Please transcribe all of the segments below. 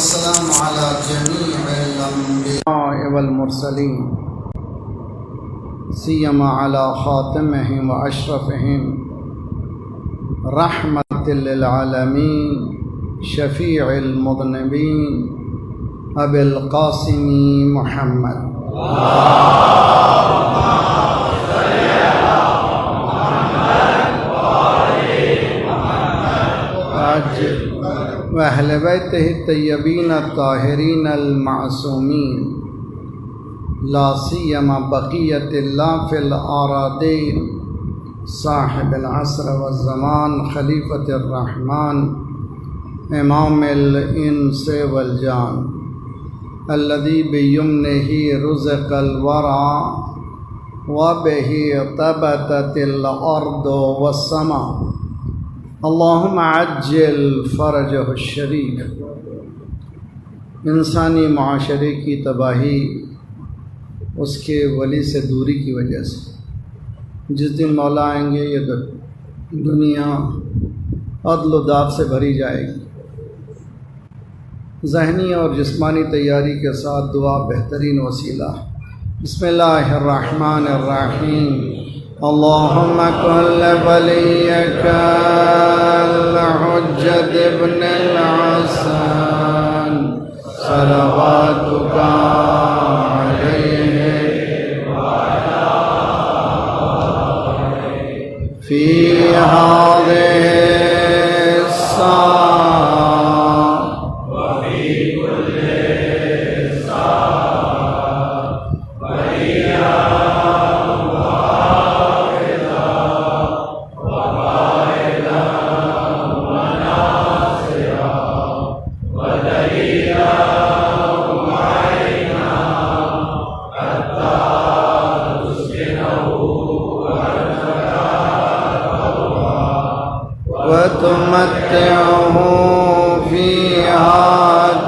والسلام على جميع الأنبياء والمرسلين سيما على خاتمهم وأشرفهم رحمة للعالمين شفيع المذنبين أبي القاسم محمد وأهل بيته الطيبين الطاهرين المعصومين لا سيما بقية الله في الأراضين صاحب العصر والزمان خليفة الرحمن إمام الإنس والجان الذي بيمنه رزق الورى وبه طبتت الأرض والسماء اللهم عجل فرجه الشریف۔ انسانی معاشرے کی تباہی اس کے ولی سے دوری کی وجہ سے۔ جس دن مولا آئیں گے یہ دنیا عدل و داب سے بھری جائے گی۔ ذہنی اور جسمانی تیاری کے ساتھ دعا بہترین وسیلہ۔ بسم اللہ الرحمن الرحیم۔ اللهم كن لوليك الحجة ابن الحسن صلواتك عليه في هذه الساعة وفي كل ساعة وتمتعه فيها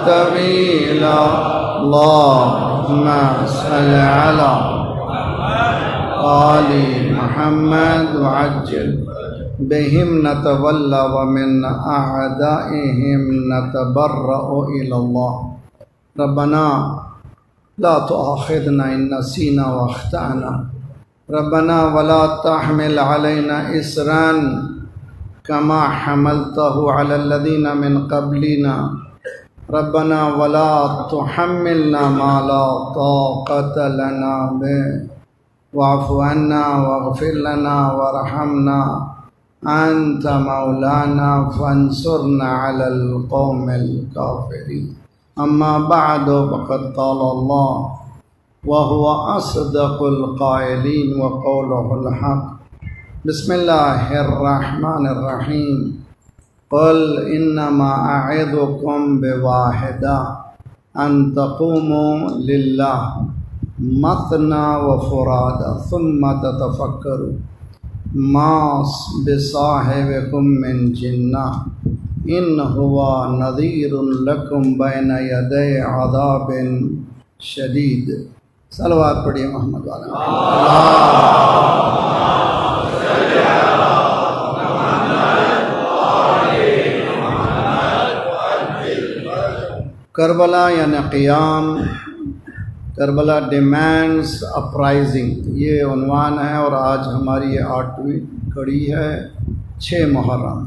طويلا اللهم صل على آل محمد وعجل بهم نتولى ومن أعدائهم نتبرأ إلى الله ربنا لا تؤاخذنا إن نسينا وأخطأنا ربنا ولا تحمل علينا إصرا كما حملته على الذين من قبلنا ربنا ولا تحملنا ما لا طاقة لنا به واعف عنا واغفر لنا وارحمنا أنت مولانا فانصرنا على القوم الكافرين أما بعد فقد قال الله وهو أصدق القائلين وقوله الحق بسم الله الرحمن الرحيم قل إنما أعظكم بواحدة أن تقوموا لله مثنى وفرادى ثم تتفكروا ما بصاحبكم من جنة إن هو نذير لكم بين يدي عذاب شديد صلوات پڑھیے محمد والا کربلا یعنی قیام، کربلا ڈیمانڈز اپرائزنگ، یہ عنوان ہے اور آج ہماری یہ 8ویں کڑی ہے 6 محرم۔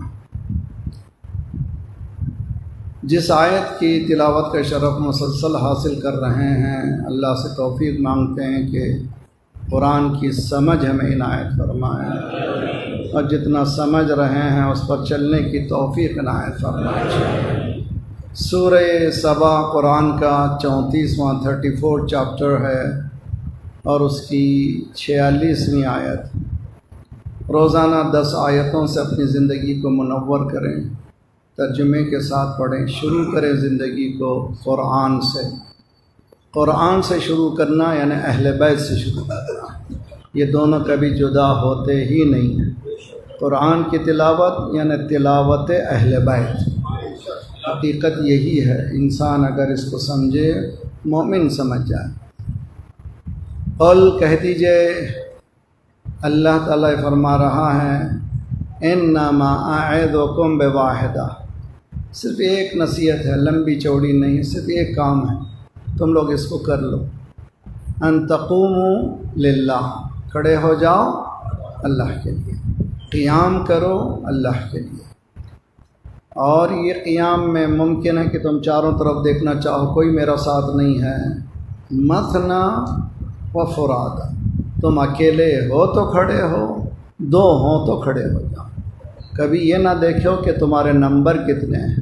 جس آیت کی تلاوت کا شرف مسلسل حاصل کر رہے ہیں، اللہ سے توفیق مانگتے ہیں کہ قرآن کی سمجھ ہمیں عنایت فرمائے اور جتنا سمجھ رہے ہیں اس پر چلنے کی توفیق عنایت فرمائے۔ سورہ سبا قرآن کا 34واں 34 چیپٹر ہے اور اس کی 46ویں آیت۔ روزانہ 10 آیتوں سے اپنی زندگی کو منور کریں، ترجمے کے ساتھ پڑھیں، شروع کریں زندگی کو قرآن سے۔ قرآن سے شروع کرنا یعنی اہل بیت سے شروع کرنا، یہ دونوں کبھی جدا ہوتے ہی نہیں ہیں۔ قرآن کی تلاوت یعنی تلاوت اہل بیت، حقیقت یہی ہے۔ انسان اگر اس کو سمجھے، مومن سمجھ جائے۔ قل کہہ دیجئے، اللہ تعالیٰ فرما رہا ہے انما اعظکم بواحدہ، صرف ایک نصیحت ہے، لمبی چوڑی نہیں، صرف ایک کام ہے، تم لوگ اس کو کر لو، ان تقوموا للہ، کھڑے ہو جاؤ اللہ کے لیے، قیام کرو اللہ کے لیے۔ اور یہ قیام میں ممکن ہے کہ تم چاروں طرف دیکھنا چاہو، کوئی میرا ساتھ نہیں ہے، مثنا و فرادا، تم اکیلے ہو تو کھڑے ہو، دو ہوں تو کھڑے ہو جاؤ۔ کبھی یہ نہ دیکھو کہ تمہارے نمبر کتنے ہیں،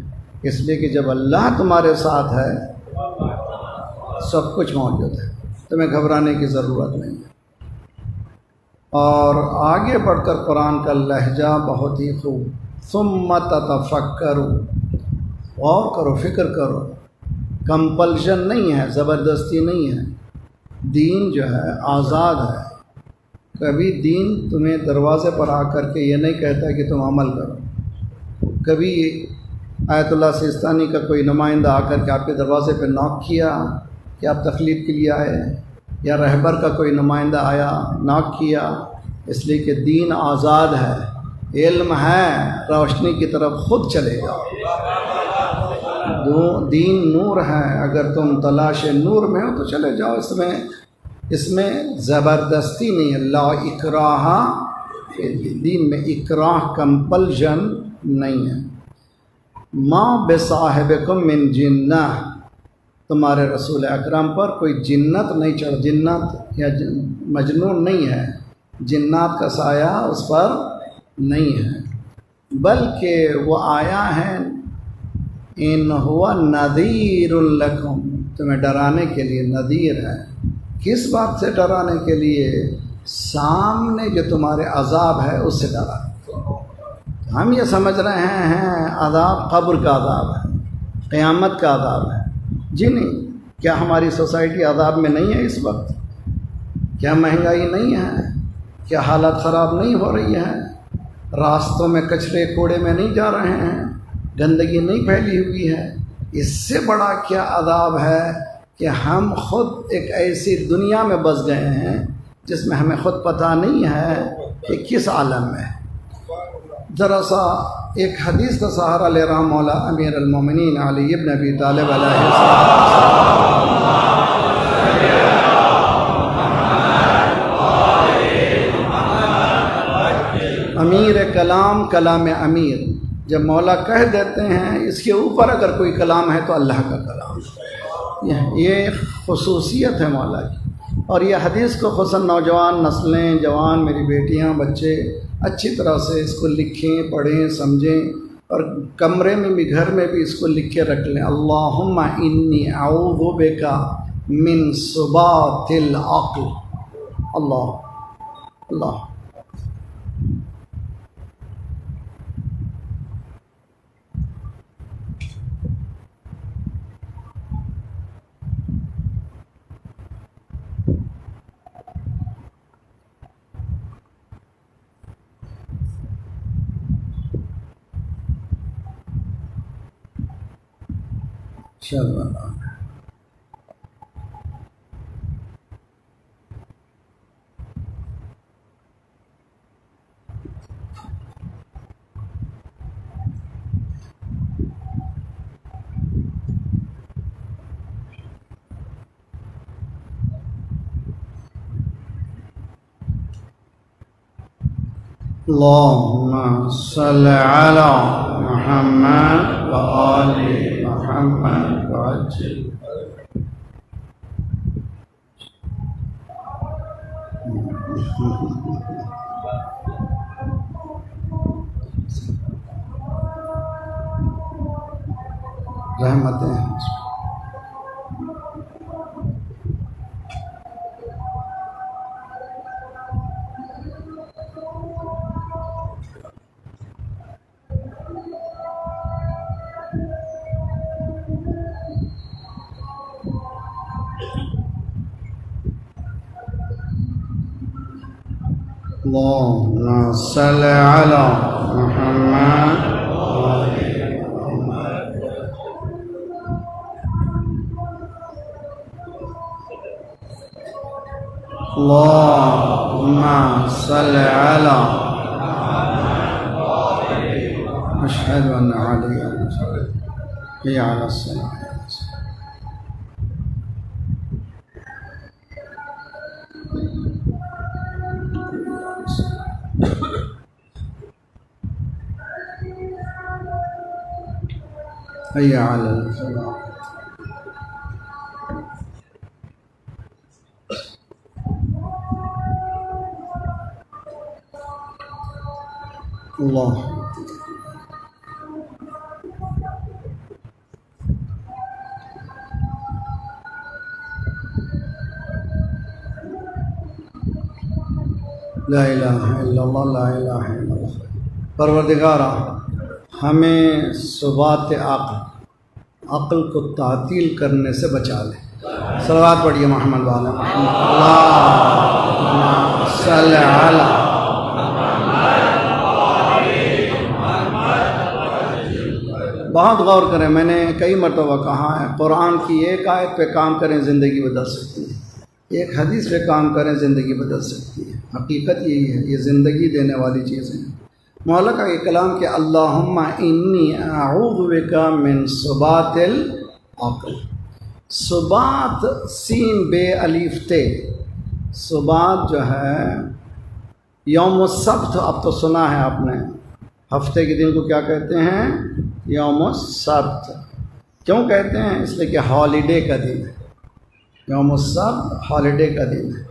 اس لیے کہ جب اللہ تمہارے ساتھ ہے سب کچھ موجود ہے، تمہیں گھبرانے کی ضرورت نہیں ہے۔ اور آگے بڑھ کر قرآن کا لہجہ بہت ہی خوب، ثم تتفکروا، غور کرو، فکر کرو، کمپلشن نہیں ہے، زبردستی نہیں ہے، دین جو ہے آزاد ہے۔ کبھی دین تمہیں دروازے پر آ کر کے یہ نہیں کہتا کہ تم عمل کرو، کبھی آیت اللہ سیستانی کا کوئی نمائندہ آ کر کے آپ کے دروازے پہ ناک کیا کہ آپ تقلید کے لیے آئے، یا رہبر کا کوئی نمائندہ آیا ناک کیا، اس لیے کہ دین آزاد ہے، علم ہے، روشنی کی طرف خود چلے جاؤ۔ دین نور ہے، اگر تم تلاش نور میں ہو تو چلے جاؤ، اس میں زبردستی نہیں ہے، لا اکراہ فی الدین، دین میں اکراہ کمپلشن نہیں ہے۔ ما بصاحبکم من جنہ، تمہارے رسول اکرم پر کوئی جنت نہیں چڑھ، جنت یا مجنون نہیں ہے، جنات کا سایہ اس پر نہیں ہے، بلکہ وہ آیا ہے ان ہوا نذیر لکم، تمہیں ڈرانے کے لیے نذیر ہے۔ کس بات سے ڈرانے کے لیے؟ سامنے جو تمہارے عذاب ہے اس سے ڈرا۔ ہم یہ سمجھ رہے ہیں عذاب قبر کا عذاب ہے، قیامت کا عذاب ہے، جی نہیں۔ کیا ہماری سوسائٹی عذاب میں نہیں ہے اس وقت؟ کیا مہنگائی نہیں ہے؟ کیا حالت خراب نہیں ہو رہی ہے؟ راستوں میں کچرے کوڑے میں نہیں جا رہے ہیں؟ گندگی نہیں پھیلی ہوئی ہے؟ اس سے بڑا کیا عذاب ہے کہ ہم خود ایک ایسی دنیا میں بس گئے ہیں جس میں ہمیں خود پتہ نہیں ہے کہ کس عالم میں۔ ذرا سا ایک حدیث کا سہارا لے رہا ہوں، مولا امیر المومنین علی ابن ابی طالب علیہ السلام، امیر کلام، کلام امیر، جب مولا کہہ دیتے ہیں اس کے اوپر اگر کوئی کلام ہے تو اللہ کا کلام ہے، یہ خصوصیت ہے مولا کی۔ اور یہ حدیث کو خصوصاً نوجوان نسلیں، جوان، میری بیٹیاں، بچے اچھی طرح سے اس کو لکھیں، پڑھیں، سمجھیں، اور کمرے میں بھی، گھر میں بھی اس کو لکھ کے رکھ لیں۔ اللہم انی اعوذ بک من سبات العقل، اللہ اللہ۔ چلو اللہم صل علی محمد و آل محمد وعجل۔ رحمتیں ہیں۔ اللہم صل علی محمد اللہم صل علی اشہد ان علی حي على الصلاة حي على الفلاح الله لا الہ الا اللہ لا الہ الا اللہ۔ پروردگارا ہمیں ثبات عقل کو تعطیل کرنے سے بچا لے۔ صلوات پڑھیے محمد والا محمد، اللہم صلی علی۔ بہت غور کریں، میں نے کئی مرتبہ کہا ہے، قرآن کی ایک آیت پہ کام کریں زندگی بدل سکتی ہے، ایک حدیث پہ کام کریں زندگی بدل سکتی ہے۔ حقیقت یہی ہے، یہ زندگی دینے والی چیزیں ہیں۔ مولا کا یہ کلام کہ اللہم انی اعوذ بک من ثبات العقل، ثبات سین بے الف تے، ثبات جو ہے یوم السبت، اب تو سنا ہے آپ نے، ہفتے کے دن کو کیا کہتے ہیں؟ یوم السبت۔ کیوں کہتے ہیں؟ اس لیے کہ ہالیڈے کا دن ہے، یوم السبت ہالیڈے کا دن ہے۔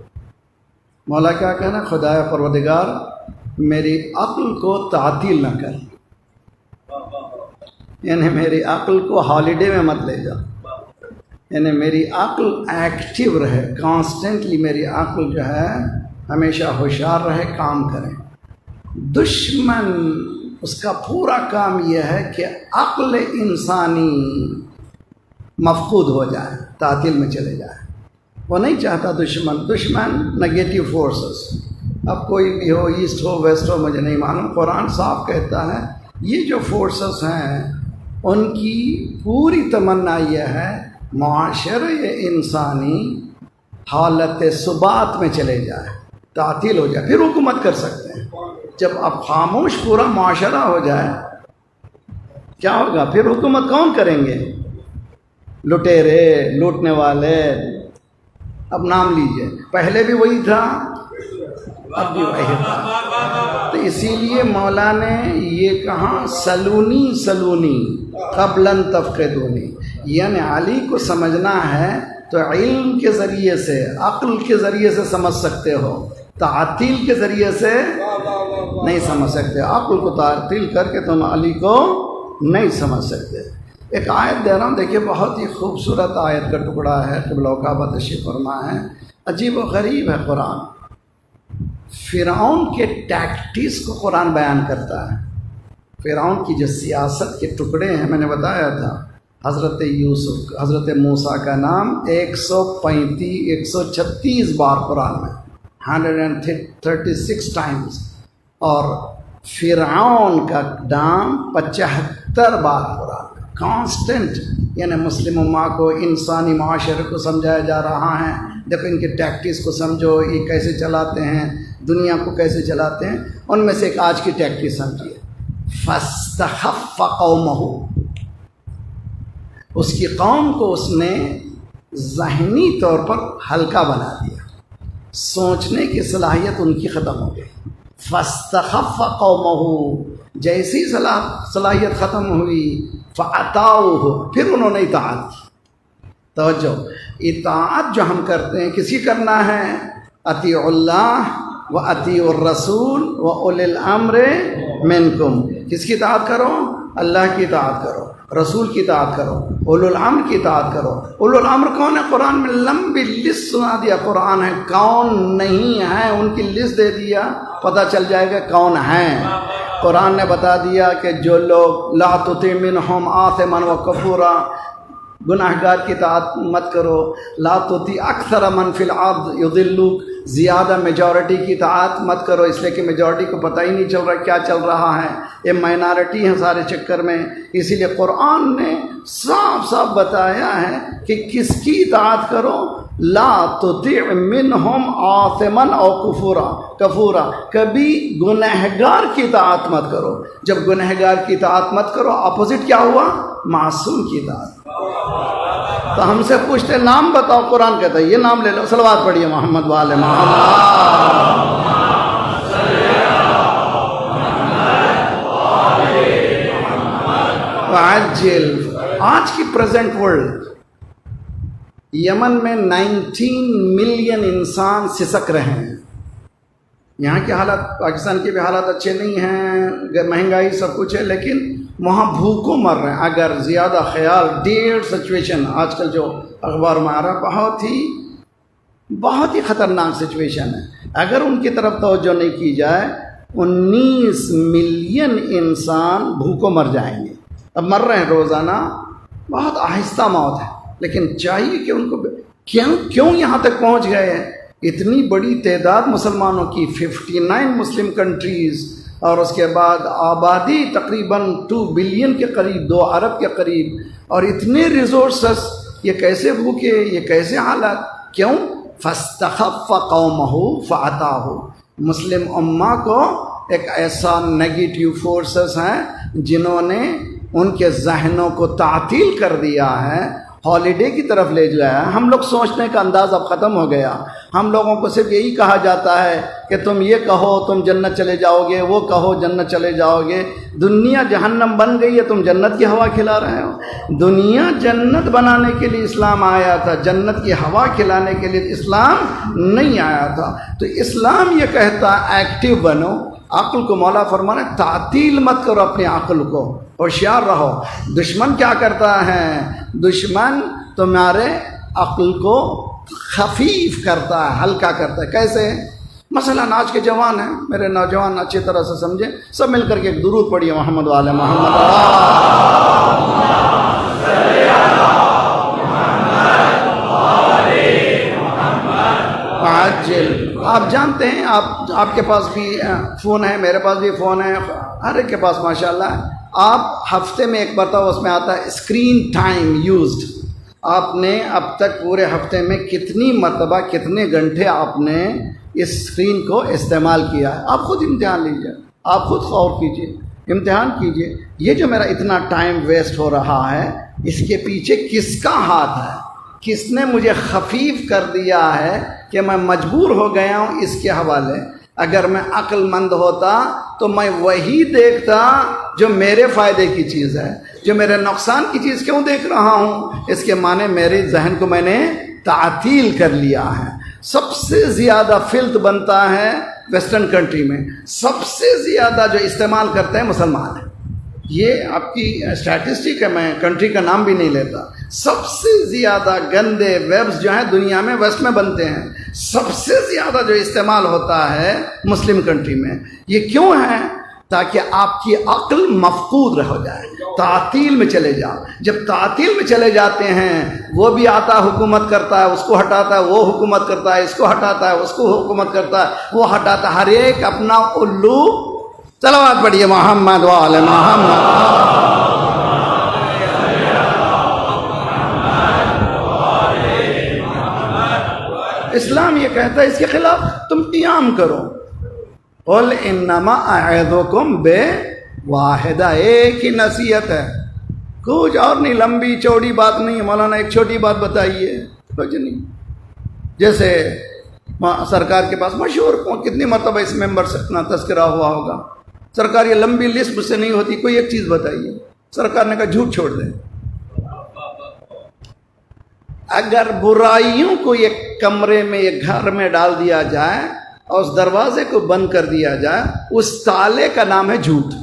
مولا کیا کہنا؟ خدائے پروردگار میری عقل کو تعطیل نہ کر، یعنی میری عقل کو ہالیڈے میں مت لے جا، یعنی میری عقل ایکٹیو رہے، کانسٹنٹلی میری عقل جو ہے ہمیشہ ہوشیار رہے، کام کرے۔ دشمن اس کا پورا کام یہ ہے کہ عقل انسانی مفقود ہو جائے، تعطیل میں چلے جائے۔ وہ نہیں چاہتا دشمن نگیٹو فورسز، اب کوئی بھی ہو، ایسٹ ہو ویسٹ ہو، مجھے نہیں معلوم، قرآن صاف کہتا ہے یہ جو فورسز ہیں ان کی پوری تمنا یہ ہے معاشرے انسانی حالت ثبات میں چلے جائے، تعطیل ہو جائے، پھر حکومت کر سکتے ہیں۔ جب اب خاموش پورا معاشرہ ہو جائے کیا ہوگا؟ پھر حکومت کون کریں گے؟ لٹیرے، لوٹنے والے، اب نام لیجئے، پہلے بھی وہی تھا اب بھی وہی تھا۔ تو اسی لیے مولا نے یہ کہا سلونی قبلاً تفقدونی، یعنی علی کو سمجھنا ہے تو علم کے ذریعے سے، عقل کے ذریعے سے سمجھ سکتے ہو، تعطیل کے ذریعے سے نہیں سمجھ سکتے۔ عقل کو تعطیل کر کے تم علی کو نہیں سمجھ سکتے۔ ایک آیت دے رہا ہوں، دیکھیے بہت ہی خوبصورت آیت کا ٹکڑا ہے، قبلہ و کعبہ تشریف فرما ہے، عجیب و غریب ہے قرآن۔ فرعون کے ٹیکٹس کو قرآن بیان کرتا ہے، فرعون کی جو سیاست کے ٹکڑے ہیں، میں نے بتایا تھا حضرت یوسف، حضرت موسیٰ کا نام 136 بار قرآن میں، 136 ٹائمز، اور فرعون کا نام 75 بار قرآن میں، کانسٹنٹ، یعنی مسلم امہ کو، انسانی معاشرے کو سمجھایا جا رہا ہے، دیکھو ان کے ٹیکٹس کو سمجھو، یہ کیسے چلاتے ہیں، دنیا کو کیسے چلاتے ہیں۔ ان میں سے ایک آج کی ٹیکٹس سمجھیے، فاستخف قومہ، اس کی قوم کو اس نے ذہنی طور پر ہلکا بنا دیا، سوچنے کی صلاحیت ان کی ختم ہو گئی۔ فاستخف قومہ، جیسی صلاحیت ختم ہوئی، فعتاؤہ، پھر انہوں نے اطاعت کی۔ توجہ، اطاعت جو ہم کرتے ہیں کسی کرنا ہے؟ اطیعوا اللہ و اطیعوا الرسول و اولی الامر منکم، کس کی اطاعت کرو؟ اللہ کی اطاعت کرو، رسول کی اطاعت کرو، اولو الامر کی اطاعت کرو۔ اولو الامر کون ہے؟ قرآن میں لمبی لسٹ سنا دیا، قرآن ہے، کون نہیں ہے ان کی لسٹ دے دیا، پتہ چل جائے گا کون ہیں۔ قرآن نے بتا دیا کہ جو لوگ لا تطع منہم آثما وکفورا، گناہگار کی اطاعت مت کرو، لا تطع اکثر من فی الارض یضلوک، زیادہ میجورٹی کی اطاعت مت کرو، اس لیے کہ میجورٹی کو پتہ ہی نہیں چل رہا کیا چل رہا ہے، یہ مائنارٹی ہیں سارے چکر میں۔ اسی لیے قرآن نے صاف صاف بتایا ہے کہ کس کی اطاعت کرو؟ لا تطع منہم آثما او کفورا، کبھی گنہگار کی اطاعت مت کرو. جب گنہگار کی اطاعت مت کرو، اپوزٹ کیا ہوا؟ معصوم کی اطاعت. تو ہم سے پوچھتے نام بتاؤ، قرآن کہتا ہے یہ نام لے لو. صلوات پڑھیے محمد وآل محمد. عجل. آج کی پریزنٹ ورلڈ، یمن میں 19 ملین انسان سسک رہے ہیں. یہاں کے حالات، پاکستان کے بھی حالات اچھے نہیں ہیں، مہنگائی سب کچھ ہے، لیکن وہاں بھوکوں مر رہے ہیں. اگر زیادہ خیال، ڈیڑھ سچویشن آج کل جو اخبار میں آ رہا، بہت ہی خطرناک سچویشن ہے. اگر ان کی طرف توجہ نہیں کی جائے 19 ملین انسان بھوکوں مر جائیں گے. اب مر رہے ہیں روزانہ، بہت آہستہ موت ہے، لیکن چاہیے کہ ان کو کیوں یہاں تک پہنچ گئے ہیں. اتنی بڑی تعداد مسلمانوں کی، 59 مسلم کنٹریز، اور اس کے بعد آبادی تقریباً 2 بلین کے قریب، 2 ارب کے قریب، اور اتنے ریسورسز. یہ کیسے بھوکے، یہ کیسے حالات؟ کیوں؟ فاستخف قومہ فاتاہ. مسلم امہ کو ایک ایسا نیگیٹو فورسز ہیں جنہوں نے ان کے ذہنوں کو تعطیل کر دیا ہے، ہالیڈے کی طرف لے جایا. ہم لوگ سوچنے کا انداز اب ختم ہو گیا. ہم لوگوں کو صرف یہی کہا جاتا ہے کہ تم یہ کہو تم جنت چلے جاؤ گے، وہ کہو جنت چلے جاؤ گے. دنیا جہنم بن گئی ہے، تم جنت کی ہوا کھلا رہے ہو. دنیا جنت بنانے کے لیے اسلام آیا تھا، جنت کی ہوا کھلانے کے لیے اسلام نہیں آیا تھا. تو اسلام یہ کہتا ایکٹیو بنو. عقل کو مولا فرمانے تعطیل مت کرو، اپنی عقل کو ہوشیار رہو. دشمن کیا کرتا ہے؟ دشمن تمہارے عقل کو خفیف کرتا ہے، ہلکا کرتا ہے. کیسے؟ مثلا آج کے جوان ہیں، میرے نوجوان اچھی طرح سے سمجھے، سب مل کر کے ایک درود پڑھیے محمد وآل محمد. عجل. آپ جانتے ہیں، آپ کے پاس بھی فون ہے، میرے پاس بھی فون ہے، ہر ایک کے پاس ماشاءاللہ. آپ ہفتے میں ایک مرتبہ اس میں آتا ہے اسکرین ٹائم یوزڈ. آپ نے اب تک پورے ہفتے میں کتنی مرتبہ، کتنے گھنٹے آپ نے اس اسکرین کو استعمال کیا ہے؟ آپ خود امتحان لیجیے، آپ خود غور کیجیے، امتحان کیجیے. یہ جو میرا اتنا ٹائم ویسٹ ہو رہا ہے، اس کے پیچھے کس کا ہاتھ ہے؟ کس نے مجھے خفیف کر دیا ہے کہ میں مجبور ہو گیا ہوں اس کے حوالے؟ اگر میں عقل مند ہوتا تو میں وہی دیکھتا جو میرے فائدے کی چیز ہے. جو میرے نقصان کی چیز کیوں دیکھ رہا ہوں؟ اس کے معنی میرے ذہن کو میں نے تعطیل کر لیا ہے. سب سے زیادہ فلت بنتا ہے ویسٹرن کنٹری میں، سب سے زیادہ جو استعمال کرتے ہیں مسلمان ہیں. یہ آپ کی اسٹیٹسٹک ہے، میں کنٹری کا نام بھی نہیں لیتا. سب سے زیادہ گندے ویبز جو ہیں دنیا میں ویسٹ میں بنتے ہیں. سب سے زیادہ جو استعمال ہوتا ہے مسلم کنٹری میں. یہ کیوں ہے؟ تاکہ آپ کی عقل مفقود رہ جائے، تعطیل میں چلے جاؤ. جب تعطیل میں چلے جاتے ہیں، وہ بھی آتا حکومت کرتا ہے، اس کو ہٹاتا ہے، وہ حکومت کرتا ہے، اس کو ہٹاتا ہے، اس کو حکومت کرتا ہے، وہ ہٹاتا ہے. ہر ایک اپنا الو. صلوات پڑھیے محمد وآل محمد. اسلام یہ کہتا ہے اس کے خلاف تم قیام کرو. قل انما اعظکم بواحدہ. ایک ہی نصیحت ہے، کچھ اور نہیں، لمبی چوڑی بات نہیں. مولانا ایک چھوٹی بات بتائیے، کچھ نہیں. جیسے سرکار کے پاس مشہور کتنی مرتبہ اس ممبر سے اپنا تذکرہ ہوا ہوگا. سرکار یہ لمبی لسٹ مجھ سے نہیں ہوتی، کوئی ایک چیز بتائیے. سرکار نے کہا جھوٹ چھوڑ دیں. اگر برائیوں کو ایک کمرے میں، ایک گھر میں ڈال دیا جائے اور اس دروازے کو بند کر دیا جائے، اس تالے کا نام ہے جھوٹ.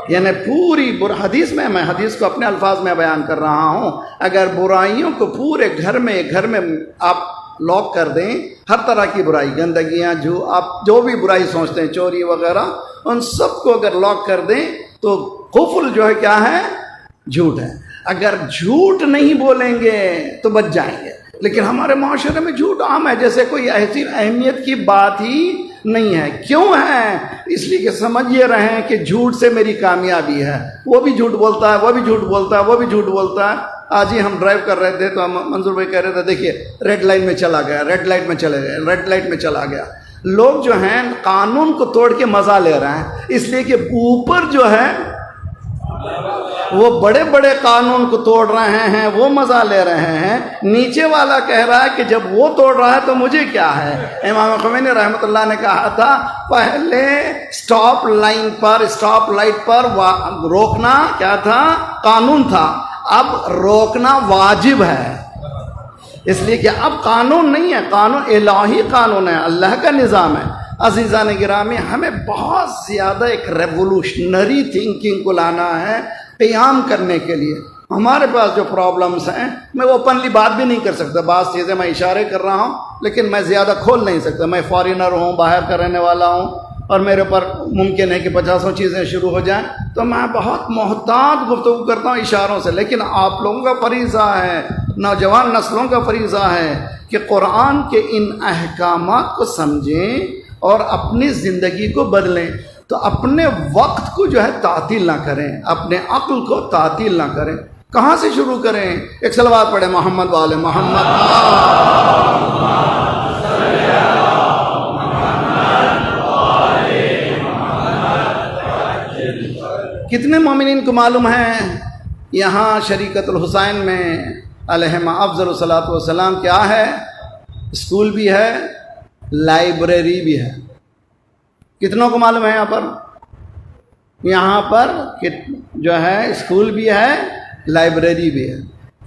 یعنی پوری حدیث میں، میں حدیث کو اپنے الفاظ میں بیان کر رہا ہوں. اگر برائیوں کو پورے گھر میں آپ لاک کر دیں، ہر طرح کی برائی، گندگیاں، آپ جو بھی برائی سوچتے ہیں، چوری وغیرہ، ان سب کو اگر لاک کر دیں تو قفل جو ہے کیا ہے؟ جھوٹ ہے. اگر جھوٹ نہیں بولیں گے تو بچ جائیں گے. لیکن ہمارے معاشرے میں جھوٹ عام ہے، جیسے کوئی ایسی اہمیت کی بات ہی نہیں ہے. کیوں ہے؟ اس لیے کہ سمجھ یہ رہے ہیں کہ جھوٹ سے میری کامیابی ہے. وہ بھی جھوٹ بولتا ہے، وہ بھی جھوٹ بولتا ہے، وہ بھی جھوٹ بولتا ہے. آج ہی ہم ڈرائیو کر رہے تھے تو منظور بھائی کہہ رہے تھے دیکھیے ریڈ لائٹ میں چلا گیا، ریڈ لائٹ میں چلے گئے، ریڈ لائٹ میں چلا گیا۔ لوگ جو ہیں قانون کو توڑ کے مزہ لے رہے ہیں، اس لیے کہ اوپر جو ہے وہ بڑے بڑے قانون کو توڑ رہے ہیں، وہ مزہ لے رہے ہیں، نیچے والا کہہ رہا ہے کہ جب وہ توڑ رہا ہے تو مجھے کیا ہے۔ امام خمینی رحمۃ اللہ نے کہا تھا پہلے اسٹاپ لائٹ پر روکنا کیا تھا؟ قانون تھا، اب روکنا واجب ہے، اس لیے کہ اب قانون نہیں ہے، قانون الہی قانون ہے، اللہ کا نظام ہے۔ عزیزان گرامی، ہمیں بہت زیادہ ایک ریولوشنری تھنکنگ کو لانا ہے قیام کرنے کے لیے۔ ہمارے پاس جو پرابلمس ہیں، میں اوپنلی بات بھی نہیں کر سکتا، بعض چیزیں میں اشارے کر رہا ہوں لیکن میں زیادہ کھول نہیں سکتا۔ میں فارینر ہوں، باہر کا رہنے والا ہوں، اور میرے پر ممکن ہے کہ 50 چیزیں شروع ہو جائیں، تو میں بہت محتاط گفتگو کرتا ہوں اشاروں سے۔ لیکن آپ لوگوں کا فریضہ ہے، نوجوان نسلوں کا فریضہ ہے کہ قرآن کے ان احکامات کو سمجھیں اور اپنی زندگی کو بدلیں۔ تو اپنے وقت کو جو ہے تعطیل نہ کریں، اپنے عقل کو تعطیل نہ کریں۔ کہاں سے شروع کریں؟ ایک صلوات پڑھیں محمد والے محمد۔ کتنے مومنین کو معلوم ہے یہاں شریکت الحسین میں علیہما افضل الصلاۃ والسلام کیا ہے؟ اسکول بھی ہے، لائبریری بھی ہے۔ کتنوں کو معلوم ہے یہاں پر جو ہے اسکول بھی ہے، لائبریری بھی ہے؟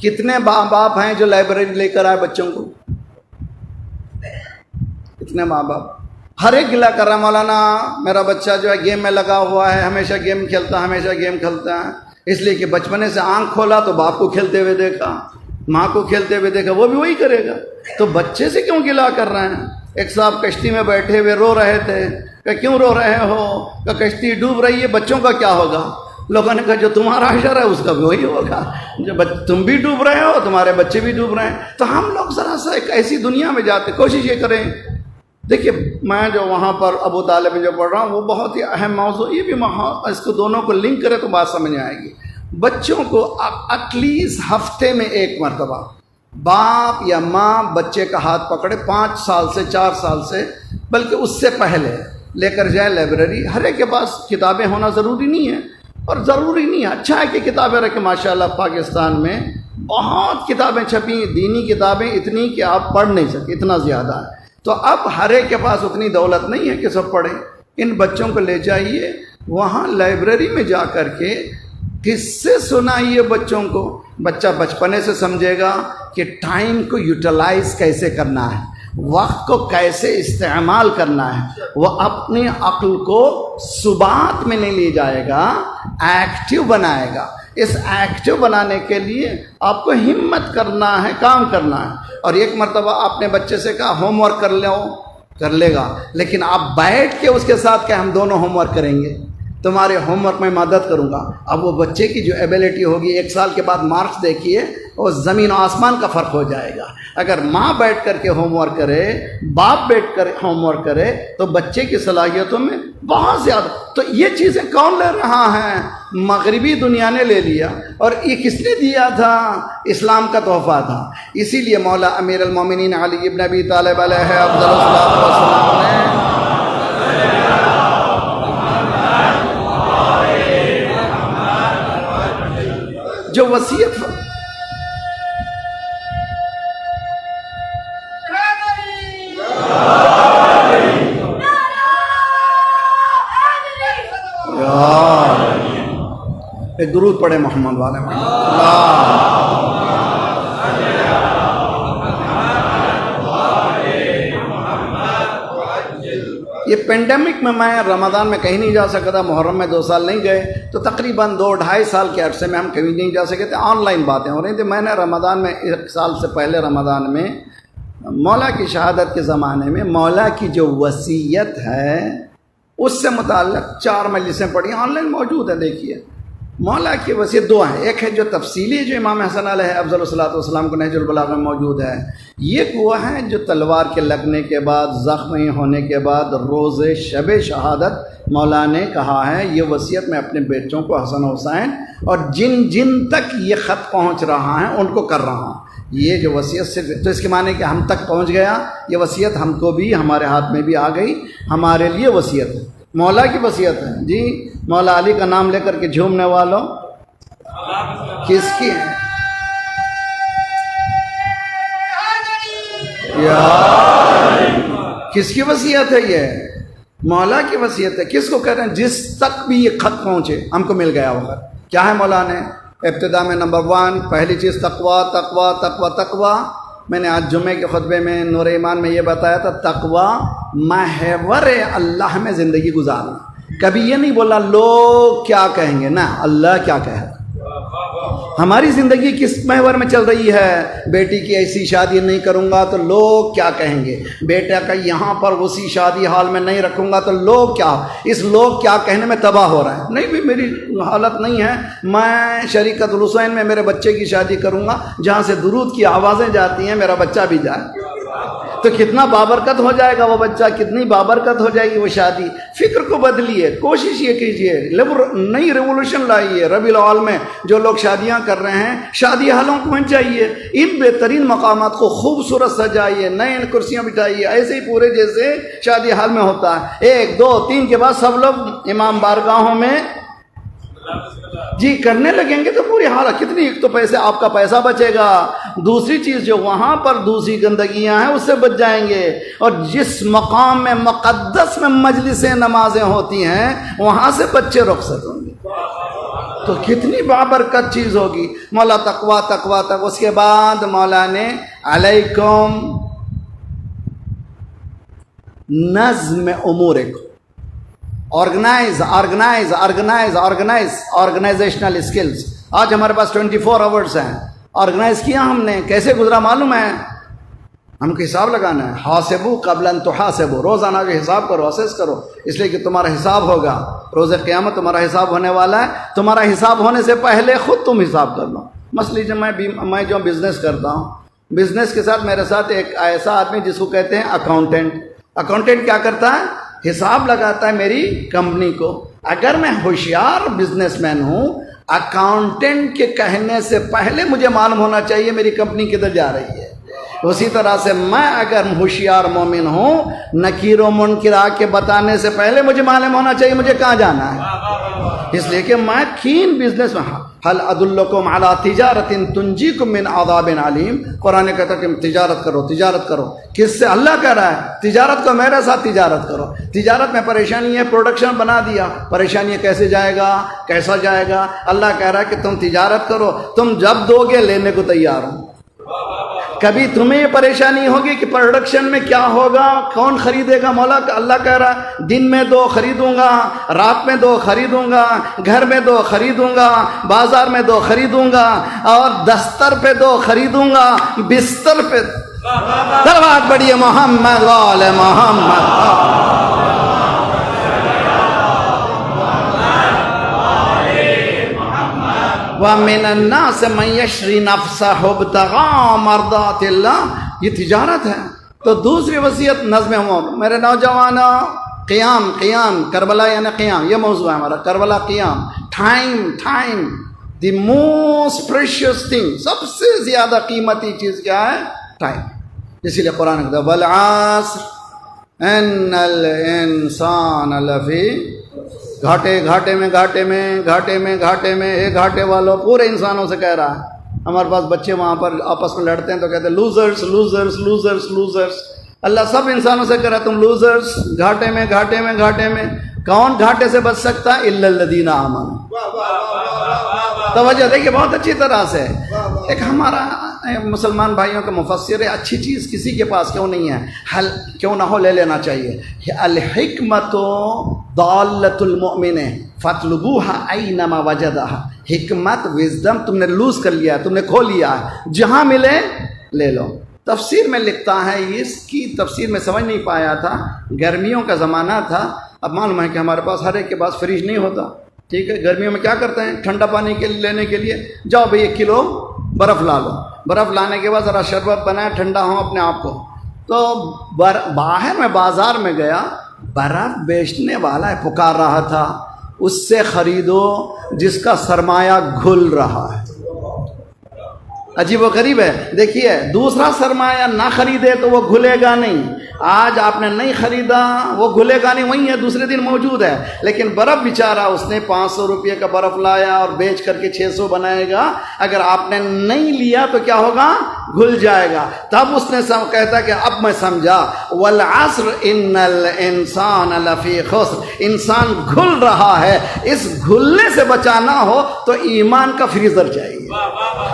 کتنے ماں باپ ہیں جو لائبریری لے کر آئے بچوں کو؟ کتنے ماں باپ؟ ہر ایک گلہ کر رہا ہے مولانا میرا بچہ جو ہے گیم میں لگا ہوا ہے، ہمیشہ گیم کھیلتا ہے، اس لیے کہ بچپنے سے آنکھ کھولا تو باپ کو کھیلتے ہوئے دیکھا، ماں کو کھیلتے ہوئے دیکھا، وہ بھی وہی کرے گا۔ تو بچے سے کیوں گلہ کر رہے ہیں؟ ایک صاحب کشتی میں بیٹھے ہوئے رو رہے تھے کہ کیوں رو رہے ہو؟ کہ کشتی ڈوب رہی ہے، بچوں کا کیا ہوگا؟ لوگوں نے کہا جو تمہارا حشر ہے اس کا بھی وہی ہوگا، جو تم بھی ڈوب رہے ہو تمہارے بچے بھی ڈوب رہے ہیں۔ تو ہم لوگ ذرا سا ایک ایسی دنیا میں جاتے، کوشش یہ کریں۔ دیکھیے میں جو وہاں پر ابو طالب میں جو پڑھ رہا ہوں وہ بہت ہی اہم موضوع، یہ بھی اس کو دونوں کو لنک کرے تو بات سمجھ آئے گی۔ بچوں کو ایٹ لیسٹ ہفتے میں ایک مرتبہ باپ یا ماں بچے کا ہاتھ پکڑے، 5 سال سے 4 سال سے، بلکہ اس سے پہلے لے کر جائے لائبریری۔ ہر ایک کے پاس کتابیں ہونا ضروری نہیں ہے، اور ضروری نہیں ہے، اچھا ہے کہ کتابیں رکھیں۔ ماشاءاللہ پاکستان میں بہت کتابیں چھپی، دینی کتابیں اتنی کہ آپ پڑھ نہیں سکتے، اتنا زیادہ ہے۔ تو اب ہر ایک کے پاس اتنی دولت نہیں ہے کہ سب پڑھیں۔ ان بچوں کو لے جائیے وہاں لائبریری میں جا کر کے قصے سنائیے بچوں کو۔ بچہ بچپنے سے سمجھے گا کہ ٹائم کو یوٹیلائز کیسے کرنا ہے، وقت کو کیسے استعمال کرنا ہے۔ وہ اپنی عقل کو ثبات میں نہیں لے جائے گا، ایکٹیو بنائے گا۔ اس ایکٹیو بنانے کے لیے آپ کو ہمت کرنا ہے، کام کرنا ہے۔ اور ایک مرتبہ آپ نے بچے سے کہا ہوم ورک کر لے گا، لیکن آپ بیٹھ کے اس کے ساتھ کہ ہم دونوں ہوم ورک کریں گے، تمہارے ہوم ورک میں مدد کروں گا۔ اب وہ بچے کی جو ایبیلٹی ہوگی، 1 سال کے بعد مارکس دیکھیے، وہ زمین و آسمان کا فرق ہو جائے گا۔ اگر ماں بیٹھ کر کے ہوم ورک کرے، باپ بیٹھ کر ہوم ورک کرے، تو بچے کی صلاحیتوں میں بہت زیادہ۔ تو یہ چیزیں کون لے رہا ہے؟ مغربی دنیا نے لے لیا، اور یہ کس نے دیا تھا؟ اسلام کا تحفہ تھا۔ اسی لیے مولا امیر المومنین علی ابن ابی طالب علیہ افضل الصلاۃ والسلام نے جو وصیت ایک درود پڑھے محمد والے یہ پینڈیمک میں رمضان میں کہیں نہیں جا سکا تھا، محرم میں 2 سال نہیں گئے، تو تقریباً 2-2.5 سال کے عرصے میں ہم کہیں نہیں جا سکے تھے، آن لائن باتیں ہو رہی تھیں۔ میں نے رمضان میں 1 سال سے پہلے رمضان میں مولا کی شہادت کے زمانے میں مولا کی جو وصیت ہے اس سے متعلق 4 مجلسیں پڑھی، آن لائن موجود ہے، دیکھیے مولا کی وصیت دو ہیں، ایک ہے جو تفصیلی جو امام حسن علیہ افضل الصلاۃ والسلام کو نہج البلاغہ میں موجود ہے، یہ وہ ہے جو تلوار کے لگنے کے بعد، زخمی ہونے کے بعد روز شب شہادت مولا نے کہا ہے یہ وصیت میں اپنے بیٹوں کو حسن حسین اور جن جن تک یہ خط پہنچ رہا ہے ان کو کر رہا ہوں۔ یہ جو وصیت صرف تو اس کے معنی کہ ہم تک پہنچ گیا، یہ وصیت ہم کو بھی، ہمارے ہاتھ میں بھی آ گئی، ہمارے لیے وصیت ہے، مولا کی وصیت ہے۔ جی مولا علی کا نام لے کر کے جھومنے والوں کس کی ہے؟ کس کی وصیت ہے؟ یہ مولا کی وصیت ہے۔ کس کو کہہ رہے ہیں؟ جس تک بھی یہ خط پہنچے ہم کو مل گیا وقت۔ کیا ہے مولا نے ابتدا میں نمبر 1 پہلی چیز تقوی تقوی تقوی تقوی۔ میں نے آج جمعے کے خطبے میں نور ایمان میں یہ بتایا تھا، تقوی محور اللہ میں زندگی گزارنا۔ کبھی یہ نہیں بولا لوگ کیا کہیں گے، نہ اللہ کیا کہے گا۔ ہماری زندگی کس محور میں چل رہی ہے؟ بیٹی کی ایسی شادی نہیں کروں گا تو لوگ کیا کہیں گے، بیٹا کا یہاں پر اسی شادی حال میں نہیں رکھوں گا تو لوگ کیا، اس لوگ کیا کہنے میں تباہ ہو رہا ہے۔ نہیں بھی میری حالت نہیں ہے، میں شریکت الحسین میں میرے بچے کی شادی کروں گا، جہاں سے درود کی آوازیں جاتی ہیں میرا بچہ بھی جائے تو کتنا بابرکت ہو جائے گا وہ بچہ، کتنی بابرکت ہو جائے گی وہ شادی۔ فکر کو بدلیے، کوشش یہ کیجئے، نئی ریولوشن لائیے۔ ربیع الاول میں جو لوگ شادیاں کر رہے ہیں شادی حالوں کو پہنچ جائیے، ان بہترین مقامات کو خوبصورت سجائیے، نئے کرسیاں بٹھائیے، ایسے ہی پورے جیسے شادی حال میں ہوتا ہے۔ 1 2 3 کے بعد سب لوگ امام بارگاہوں میں جی کرنے لگیں گے تو پوری حالت کتنی، ایک تو پیسے آپ کا پیسہ بچے گا، دوسری چیز جو وہاں پر دوسری گندگیاں ہیں اس سے بچ جائیں گے، اور جس مقام میں مقدس میں مجلسیں نمازیں ہوتی ہیں وہاں سے بچے رخصت ہوں گے تو کتنی بابرکت چیز ہوگی۔ مولا تقوی تقوی تک، اس کے بعد مولا نے علیکم نظم امورکم، آرگنائزیشنل اسکلز۔ آج ہمارے پاس 24 آورز ہیں، آرگنائز کیا ہم نے، کیسے گزرا معلوم ہے؟ ہم کو حساب لگانا ہے۔ حاسبو قبل ان تحاسبو، روزانہ جو حساب کرو، اسیس کرو، اس لیے کہ تمہارا حساب ہوگا روز قیامت، تمہارا حساب ہونے والا ہے۔ تمہارا حساب ہونے سے پہلے خود تم حساب کر لو۔ مثلا جب میں جو بزنس کرتا ہوں، بزنس کے ساتھ میرے ساتھ ایک ایسا آدمی جس کو کہتے ہیں اکاؤنٹنٹ۔ اکاؤنٹنٹ کیا کرتا ہے؟ حساب لگاتا ہے میری کمپنی کو۔ اگر میں ہوشیار بزنس مین ہوں، اکاؤنٹنٹ کے کہنے سے پہلے مجھے معلوم ہونا چاہیے میری کمپنی کدھر جا رہی ہے۔ اسی طرح سے میں اگر ہوشیار مومن ہوں، نکیر و منکر آ کے بتانے سے پہلے مجھے معلوم ہونا چاہیے مجھے کہاں جانا ہے، اس لیے کہ میں کھین بزنس میں ہوں۔ حل ادلکم علی تجارت تنجیکم من عذاب علیم، قرآن کہتا ہے کہ تجارت کرو، تجارت کرو۔ کس سے؟ اللہ کہہ رہا ہے تجارت کو، میرے ساتھ تجارت کرو۔ تجارت میں پریشانی ہے، پروڈکشن بنا دیا، پریشانی ہے کیسے جائے گا، کیسا جائے گا؟ اللہ کہہ رہا ہے کہ تم تجارت کرو، تم جب دو گے لینے کو تیار ہوں۔ کبھی تمہیں یہ پریشانی ہوگی کہ پروڈکشن میں کیا ہوگا، کون خریدے گا؟ مولا اللہ کہہ رہا ہے دن میں 2 خریدوں گا، رات میں 2 خریدوں گا، گھر میں 2 خریدوں گا، بازار میں 2 خریدوں گا، اور دستر پہ 2 خریدوں گا، بستر پہ۔ دروازہ پڑھیے محمد وال محمد۔ وَمِنَ النَّاسِ مَن يَشْرِي نَفْسَهُ ابْتِغَاءَ مَرْضَاتِ اللَّهِ، یہ تجارت ہے۔ تو دوسری وصیت نظم امور۔ میرے نوجوانوں، قیام کربلا یعنی قیام، یہ موضوع ہے ہمارا، کربلا قیام۔ Time the most precious thing, سب سے زیادہ قیمتی چیز کیا ہے؟ ٹائم۔ اسی لیے قرآن کہتا ہے وَالْعَصْرِ إِنَّ الْإِنسَانَ لَفِي گھاٹے میں، اے گھاٹے والوں، پورے انسانوں سے کہہ رہا ہے۔ ہمارے پاس بچے وہاں پر آپس میں لڑتے ہیں تو کہتے ہیں لوزرز لوزرز لوزرز لوزرز۔ اللہ سب انسانوں سے کہہ رہا ہے تم لوزرز، گھاٹے میں۔ کون گھاٹے سے بچ سکتا ہے؟ الا الذین آمنوا۔ توجہ دیکھیے بہت اچھی طرح سے، ایک ہمارا مسلمان بھائیوں کا مفسر ہے، اچھی چیز کسی کے پاس کیوں نہیں ہے، حل کیوں نہ ہو لے لینا چاہیے۔ الحکمت ضالۃ المؤمن فاطلبوها اینما وجدها۔ حکمت، وزڈم تم نے لوز کر لیا ہے، تم نے کھو لیا ہے، جہاں ملے لے لو۔ تفسیر میں لکھتا ہے، اس کی تفسیر میں سمجھ نہیں پایا تھا، گرمیوں کا زمانہ تھا۔ اب معلوم ہے کہ ہمارے پاس ہر ایک کے پاس فریج نہیں ہوتا، ٹھیک ہے، گرمیوں میں کیا کرتے ہیں؟ ٹھنڈا پانی کے لینے کے لیے جاؤ بھائی 1 کلو برف لا لو، برف لانے کے بعد ذرا شربت بنائے، ٹھنڈا ہو اپنے آپ کو. تو باہر میں بازار میں گیا، برف بیچنے والا ہے پکار رہا تھا اس سے خریدو جس کا سرمایہ گھل رہا ہے. عجیب و غریب ہے. دیکھیے دوسرا سرمایہ نہ خریدے تو وہ گھلے گا نہیں. آج آپ نے نہیں خریدا وہ گھلے گا نہیں، وہیں ہے، دوسرے دن موجود ہے. لیکن برف بیچارہ اس نے 500 روپے کا برف لایا اور بیچ کر کے 600 بنائے گا. اگر آپ نے نہیں لیا تو کیا ہوگا؟ گھل جائے گا. تب اس نے کہتا کہ اب میں سمجھا، والعصر ان الانسان لفی خسر، انسان گھل رہا ہے. اس گھلنے سے بچانا ہو تو ایمان کا فریزر چاہیے.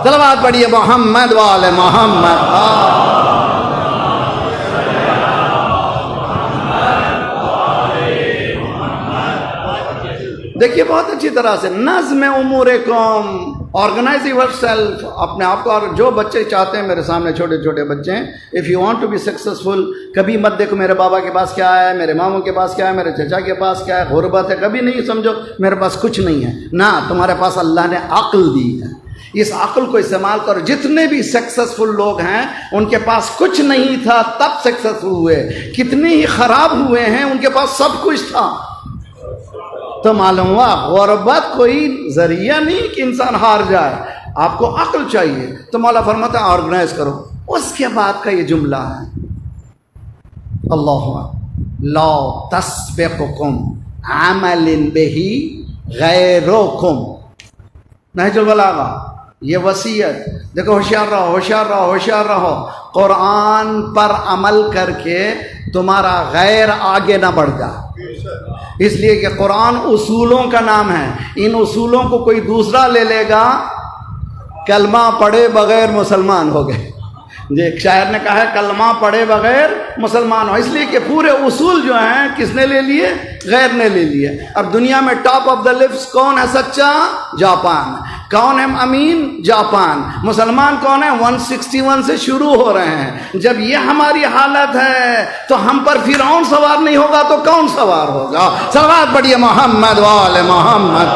صلوات پڑھیے محمد والے محمد. دیکھیے بہت اچھی طرح سے نظم امورکم، آرگنائز یور سیلف، اپنے آپ کو. اور جو بچے چاہتے ہیں، میرے سامنے چھوٹے چھوٹے بچے ہیں، if you want to be successful, کبھی مت دیکھو میرے بابا کے پاس کیا ہے، میرے ماموں کے پاس کیا ہے، میرے چچا کے پاس کیا ہے، غربت ہے. کبھی نہیں سمجھو میرے پاس کچھ نہیں ہے. نہ، تمہارے پاس اللہ نے عقل دی ہے، اس عقل کو استعمال کرو. جتنے بھی سکسیزفل لوگ ہیں ان کے پاس کچھ نہیں تھا تب سکسیزفل ہوئے. کتنے ہی خراب ہوئے ہیں ان کے پاس سب کچھ تھا. تو معلوم ہوا غربت کوئی ذریعہ نہیں کہ انسان ہار جائے. آپ کو عقل چاہیے. تو مولا فرماتا ہے آرگنائز کرو. اس کے بعد کا یہ جملہ ہے، اللہ لا تسبقکم عمل بہ غیرکم. نہج البلاغہ یہ وصیت. دیکھو ہوشیار رہو، ہوشیار رہو، ہوشیار رہو. قرآن پر عمل کر کے تمہارا غیر آگے نہ بڑھ جا. اس لیے کہ قرآن اصولوں کا نام ہے. ان اصولوں کو کوئی دوسرا لے لے گا، کلمہ پڑھے بغیر مسلمان ہو گئے. جی ایک شاعر نے کہا ہے کلمہ پڑھے بغیر مسلمان ہو. اس لیے کہ پورے اصول جو ہیں کس نے لے لیے؟ غیر نے لے لیے. اب دنیا میں ٹاپ آف دا لسٹ کون ہے سچا؟ جاپان. کون ہے امین؟ جاپان. مسلمان کون ہے؟ 161 سے شروع ہو رہے ہیں. جب یہ ہماری حالت ہے تو ہم پر فرعون سوار نہیں ہوگا تو کون سوار ہوگا؟ صلوات پڑھیے محمد وآل محمد.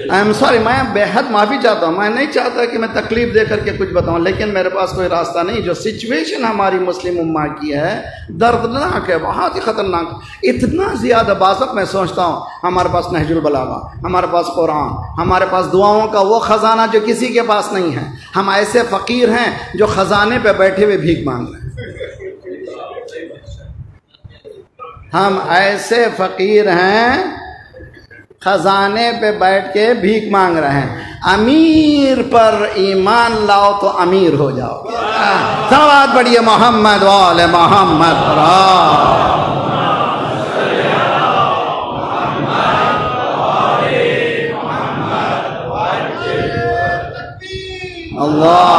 آئی ایم سوری، میں بے حد معافی چاہتا ہوں. میں نہیں چاہتا کہ میں تکلیف دے کر کے کچھ بتاؤں، لیکن میرے پاس کوئی راستہ نہیں. جو سچویشن ہماری مسلم امہ کی ہے دردناک ہے، بہت ہی خطرناک. اتنا زیادہ باسط میں سوچتا ہوں ہمارے پاس نہج البلاغہ، ہمارے پاس قرآن، ہمارے پاس دعاؤں کا وہ خزانہ جو کسی کے پاس نہیں ہے. ہم ایسے فقیر ہیں جو خزانے پہ بیٹھے ہوئے بھیک مانگ رہے ہیں. ہم ایسے فقیر ہیں خزانے پہ بیٹھ کے بھیک مانگ رہے ہیں. امیر پر ایمان لاؤ تو امیر ہو جاؤ. صلوات پڑھیے محمد وآل محمد. اللہ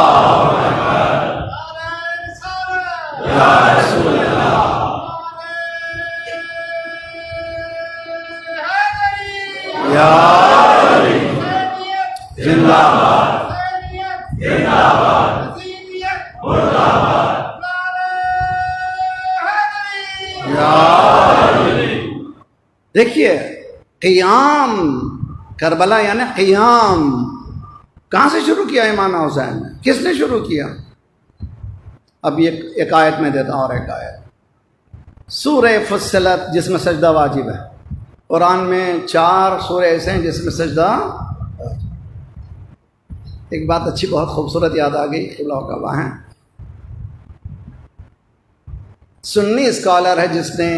یا رسول اللہ. زندہ باد، زندہ باد، مردہ باد. دیکھیے قیام کربلا یعنی قیام کہاں سے شروع کیا امام حسین نے؟ کس نے شروع کیا؟ اب یہ ایک آیت میں دیتا ہوں اور ایک آیت سورہ فصلت جس میں سجدہ واجب ہے. قرآن میں 4 سورے ایسے ہیں جس میں سجدہ. ایک بات اچھی بہت خوبصورت یاد آ گئی، اللہ کا وہاں سنی اسکالر ہے جس نے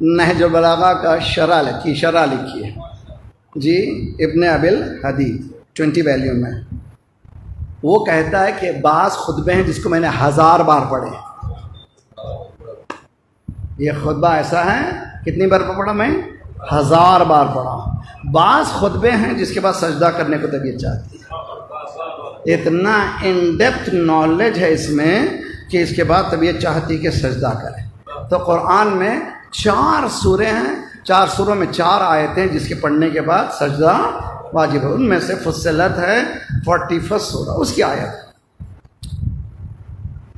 نہج البلاغہ کا شرح لکھی ہے جی، ابن ابی الحدید 20 والیوم میں. وہ کہتا ہے کہ بعض خطبے ہیں جس کو میں نے 1000 بار پڑھے. یہ خطبہ ایسا ہے کتنی بار پڑھا میں؟ 1000 بار پڑھا. بعض خطبے ہیں جس کے بعد سجدہ کرنے کو طبیعت چاہتی ہے. اتنا ان ڈیپتھ نالج ہے اس میں کہ اس کے بعد طبیعت چاہتی کہ سجدہ کرے. تو قرآن میں 4 سورے ہیں، 4 سوروں میں 4 آیتیں ہیں جس کے پڑھنے کے بعد سجدہ واجب ہے. ان میں سے فصلت ہے 41 سورہ، اس کی آیت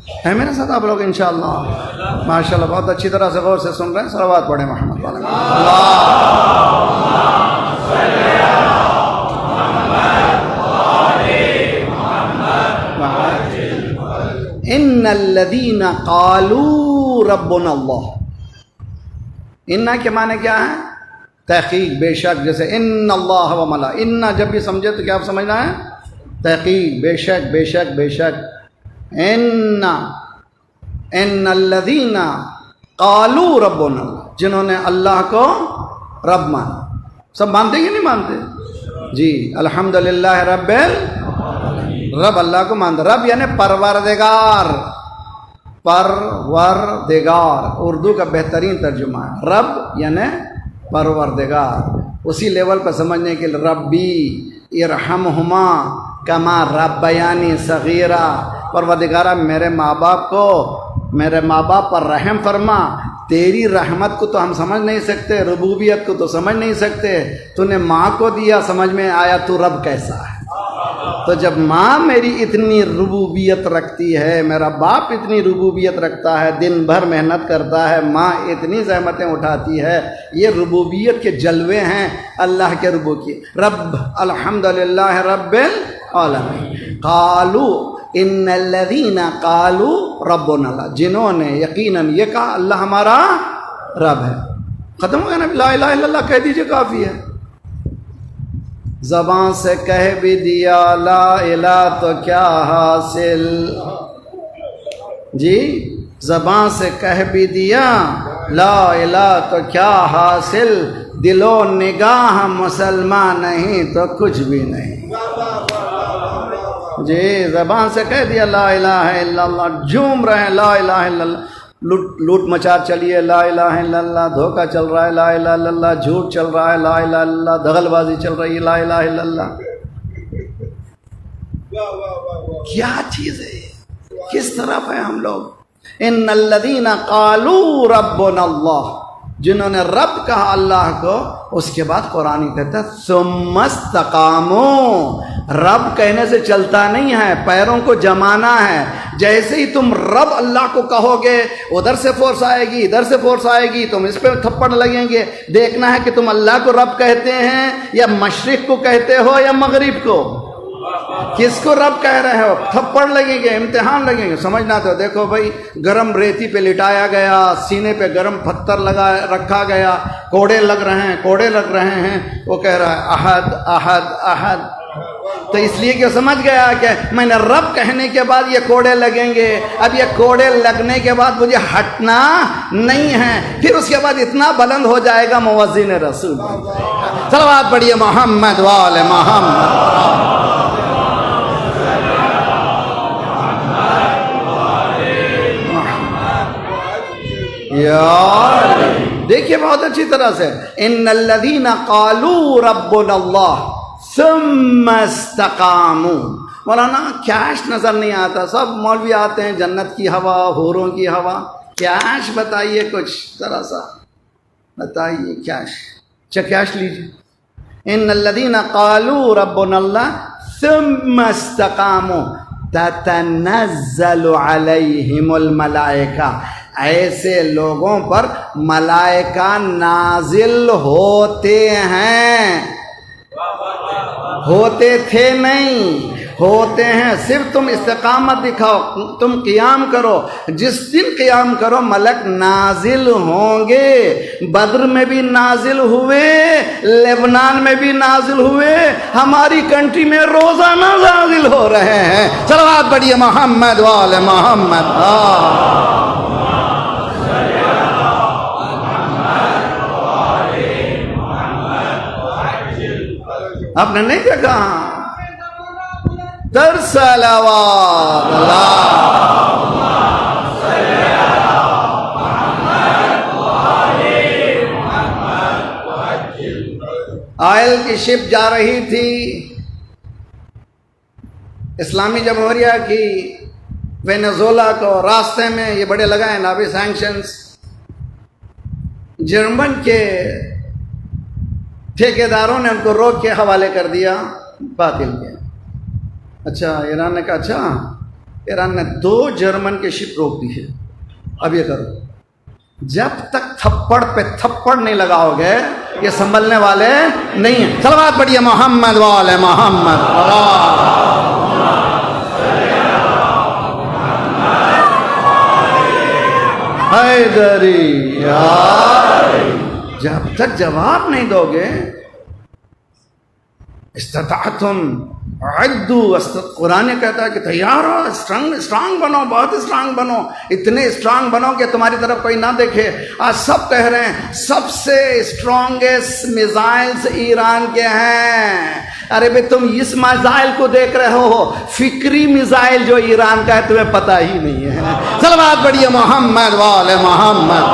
ہے میرے ساتھ آپ لوگ انشاءاللہ؟ ماشاءاللہ بہت اچھی طرح سے غور سے سن رہے ہیں. صلوات پڑھیں محمد والے ان الذین قالوا ربنا اللہ. ان کے معنی کیا ہے؟ تحقیق، بے شک. جیسے ان اللہ و ملا، ان جب بھی سمجھے تو کیا آپ سمجھنا ہے؟ تحقیق، بے شک بے شک بے شک. ان الذین قالوا ربنا اللہ، جنہوں نے اللہ کو رب مانا. سب مانتے کہ نہیں مانتے؟ جی الحمدللہ رب رب اللہ کو مانتے. رب یعنی پروردگار، پروردگار اردو کا بہترین ترجمہ ہے. رب یعنی پروردگار. اسی لیول پر سمجھنے کے لیے ربی ارحمہما کما ربیانی صغیرہ، پروردگارہ میرے ماں باپ کو، میرے ماں باپ پر رحم فرما. تیری رحمت کو تو ہم سمجھ نہیں سکتے، ربوبیت کو تو سمجھ نہیں سکتے. تو نے ماں کو دیا، سمجھ میں آیا تو رب کیسا ہے. تو جب ماں میری اتنی ربوبیت رکھتی ہے، میرا باپ اتنی ربوبیت رکھتا ہے، دن بھر محنت کرتا ہے، ماں اتنی زحمتیں اٹھاتی ہے، یہ ربوبیت کے جلوے ہیں اللہ کے ربو کی. رب الحمدللہ رب العالمین. قالو ان الذین قالوا ربنا اللہ، جنہوں نے یقیناً یہ کہا اللہ ہمارا رب ہے. ختم ہو گیا نا؟ لا الہ الا اللہ کہہ دیجئے، کافی ہے. زبان سے کہہ بھی دیا لا الہ تو کیا حاصل. جی زبان سے کہہ بھی دیا لا الہ تو کیا حاصل، دل و نگاہ مسلمان نہیں تو کچھ بھی نہیں. جی زبان سے کہہ دیا لا الہ الا اللہ، جھوم رہے ہیں لا الہ الا اللہ. لوٹ مچار چلیے لا الہ الا اللہ، دھوکہ چل رہا ہے لا الہ الا اللہ، جھوٹ چل رہا ہے لا الہ الا اللہ، دغل بازی چل رہی ہے لا الہ الا اللہ. کیا چیز ہے، کس طرف ہیں ہم لوگ؟ ان الذین قالوا ربنا اللہ، جنہوں نے رب کہا اللہ کو. اس کے بعد قرآن کہتا ہے ثم استقاموا، رب کہنے سے چلتا نہیں ہے، پیروں کو جمانا ہے. جیسے ہی تم رب اللہ کو کہو گے، ادھر سے فورس آئے گی، ادھر سے فورس آئے گی، تم اس پہ تھپڑ لگیں گے. دیکھنا ہے کہ تم اللہ کو رب کہتے ہیں یا مشرق کو کہتے ہو یا مغرب کو. کس کو رب کہہ رہے ہو؟ تھپڑ لگیں گے، امتحان لگیں گے. سمجھنا تو دیکھو بھائی، گرم ریتی پہ لٹایا گیا، سینے پہ گرم پتھر رکھا گیا، کوڑے لگ رہے ہیں. وہ کہہ رہا ہے احد احد احد. تو اس لیے کہ سمجھ گیا کہ میں نے رب کہنے کے بعد یہ کوڑے لگیں گے. اب یہ کوڑے لگنے کے بعد مجھے ہٹنا نہیں ہے. پھر اس کے بعد اتنا بلند ہو جائے گا موزین رسول. صلوات پڑھیے محمد وآل محمد. یار دیکھیے بہت اچھی طرح سے ان الذین قالوا ربنا اللہ ثم استقاموا. مولانا کیش نظر نہیں آتا. سب مولوی آتے ہیں جنت کی ہوا، حوروں کی ہوا. کیش بتائیے، کچھ ذرا سا بتائیے کیش. اچھا کیش لیجیے. ان الذین قالوا ربنا اللہ ثم استقاموا تتنزل علیہم الملائکہ، ایسے لوگوں پر ملائکہ نازل ہوتے ہیں. ہوتے تھے نہیں، ہوتے ہیں. صرف تم استقامت دکھاؤ، تم قیام کرو. جس دن قیام کرو ملک نازل ہوں گے. بدر میں بھی نازل ہوئے، لبنان میں بھی نازل ہوئے، ہماری کنٹری میں روزانہ نازل ہو رہے ہیں. صلوات پڑھیے محمد وآل محمد. آپ نے نہیں دیکھا در صلوات اللہ. آئل کی شپ جا رہی تھی اسلامی جمہوریہ کی وینزولا کو. راستے میں یہ بڑے لگائے نا ابھی سینکشنز. جرمن کے ٹھیکیداروں نے ان کو روک کے حوالے کر دیا، باطل کیا. اچھا ایران نے کہا اچھا ایران نے 2 جرمن کے شپ روک دی ہے. اب یہ کرو، جب تک تھپڑ پہ تھپڑ نہیں لگاؤ گے یہ سنبھلنے والے نہیں ہیں. صلوات پڑھیے محمد وآل محمد. حیدری جب تک جواب نہیں دو گے استطاعتم عدو، قرآن کہتا ہے کہ تیار ہو، اسٹرانگ بنو، بہت اسٹرانگ بنو، اتنے اسٹرانگ بنو کہ تمہاری طرف کوئی نہ دیکھے. آج سب کہہ رہے ہیں سب سے اسٹرانگیسٹ میزائلز ایران کے ہیں. ارے بھائی تم اس میزائل کو دیکھ رہے ہو، فکری میزائل جو ایران کا ہے تمہیں پتہ ہی نہیں ہے. صلوات پڑھیے محمد وآل محمد.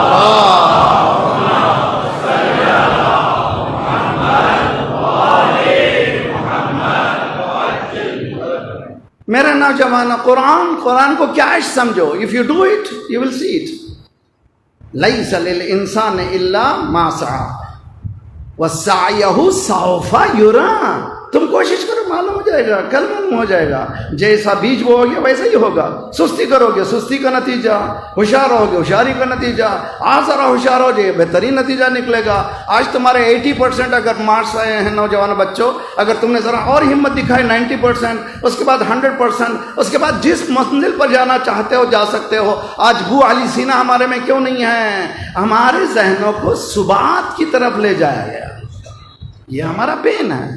میرے نوجوان، قرآن کو کیا عشق سمجھو. If you do it you will see it. لیس للانسان الا ما سعى وسعيه سوف يرى. تم کوشش کرو، معلوم ہو جائے گا، کل معلوم ہو جائے گا. جیسا بیج بو گے ویسا ہی ہوگا. سستی کرو گے سستی کا نتیجہ، ہوشیار ہو گے ہوشیاری کا نتیجہ. آج ذرا ہوشیار ہو جائے بہترین نتیجہ نکلے گا. آج تمہارے 80% اگر مارکس آئے ہیں نوجوان بچوں، اگر تم نے ذرا اور ہمت دکھائی 90%، اس کے بعد 100%، اس کے بعد جس منزل پر جانا چاہتے ہو جا سکتے ہو. آج بو علی سینا ہمارے میں کیوں نہیں ہے؟ ہمارے ذہنوں کو ثبات کی طرف لے جایا گیا. یہ ہمارا پین ہے.